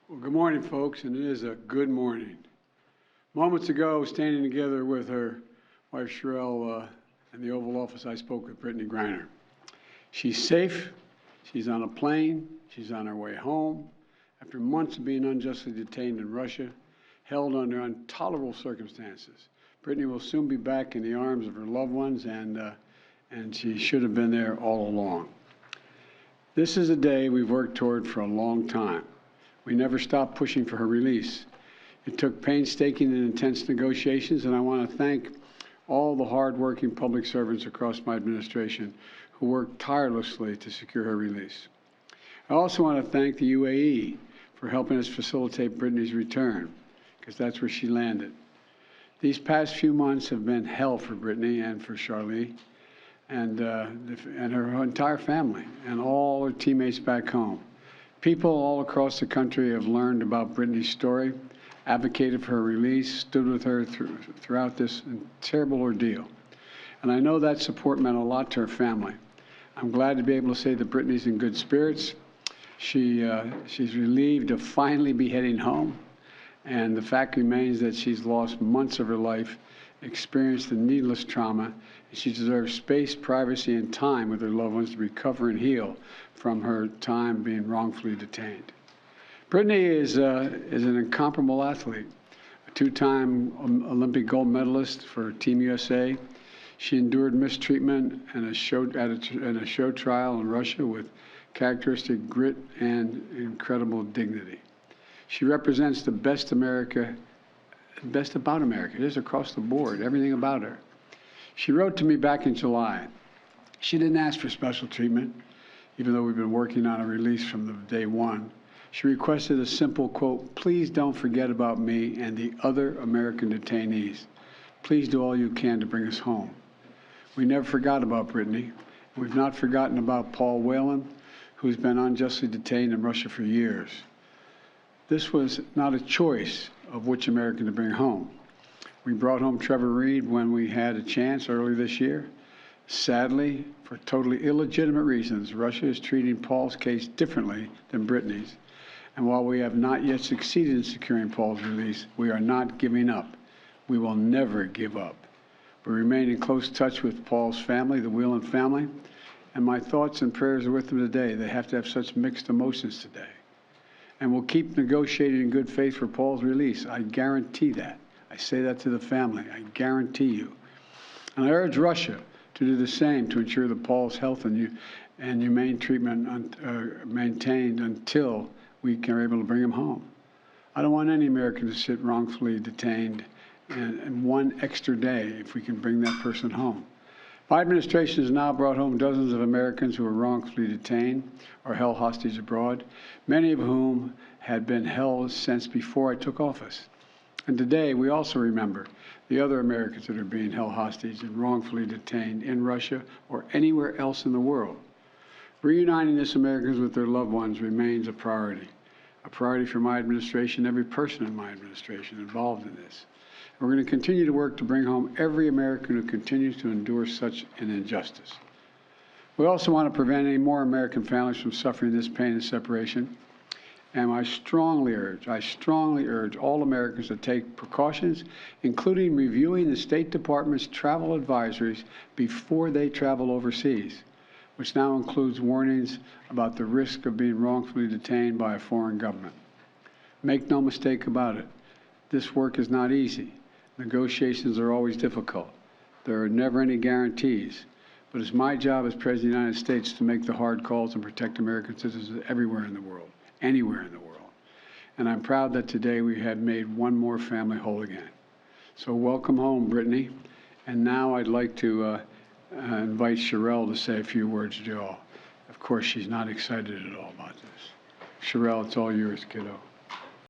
Well, good morning, folks, and it is a good morning. Moments ago, standing together with her wife, Sherelle, in the Oval Office, I spoke with Brittney Griner. She's safe. She's on a plane. She's on her way home. After months of being unjustly detained in Russia, held under intolerable circumstances, Brittney will soon be back in the arms of her loved ones, and she should have been there all along. This is a day we've worked toward for a long time. We never stopped pushing for her release. It took painstaking and intense negotiations, and I want to thank all the hard-working public servants across my administration who worked tirelessly to secure her release. I also want to thank the UAE for helping us facilitate Brittney's return, because that's where she landed. These past few months have been hell for Brittney and for Charlie and her entire family and all her teammates back home. People all across the country have learned about Brittney's story, advocated for her release, stood with her throughout this terrible ordeal. And I know that support meant a lot to her family. I'm glad to be able to say that Brittney's in good spirits. She's relieved to finally be heading home. And the fact remains that she's lost months of her life, experienced the needless trauma, and she deserves space, privacy, and time with her loved ones to recover and heal from her time being wrongfully detained. Brittney is an incomparable athlete, a two-time Olympic gold medalist for Team USA. She endured mistreatment and a show trial in Russia with characteristic grit and incredible dignity. She represents the best about America, just across the board, everything about her. She wrote to me back in July. She didn't ask for special treatment, even though we've been working on a release from the day one. She requested a simple quote, "Please don't forget about me and the other American detainees. Please do all you can to bring us home." We never forgot about Brittney. We've not forgotten about Paul Whelan, who's been unjustly detained in Russia for years. This was not a choice of which American to bring home. We brought home Trevor Reed when we had a chance early this year. Sadly, for totally illegitimate reasons, Russia is treating Paul's case differently than Brittney's. And while we have not yet succeeded in securing Paul's release, we are not giving up. We will never give up. We remain in close touch with Paul's family, the Whelan family, and my thoughts and prayers are with them today. They have to have such mixed emotions today. And we'll keep negotiating in good faith for Paul's release. I guarantee that. I say that to the family. I guarantee you. And I urge Russia to do the same to ensure that Paul's health and humane treatment maintained until we are able to bring him home. I don't want any American to sit wrongfully detained and one extra day if we can bring that person home. My administration has now brought home dozens of Americans who were wrongfully detained or held hostage abroad, many of whom had been held since before I took office. And today, we also remember the other Americans that are being held hostage and wrongfully detained in Russia or anywhere else in the world. Reuniting these Americans with their loved ones remains a priority for my administration, every person in my administration involved in this. We're going to continue to work to bring home every American who continues to endure such an injustice. We also want to prevent any more American families from suffering this pain and separation. And I strongly urge all Americans to take precautions, including reviewing the State Department's travel advisories before they travel overseas, which now includes warnings about the risk of being wrongfully detained by a foreign government. Make no mistake about it, this work is not easy. Negotiations are always difficult. There are never any guarantees. But it's my job as President of the United States to make the hard calls and protect American citizens everywhere in the world, anywhere in the world. And I'm proud that today we have made one more family whole again. So welcome home, Brittney. And now I'd like to invite Sherelle to say a few words to you all. Of course, she's not excited at all about this. Sherelle, it's all yours, kiddo.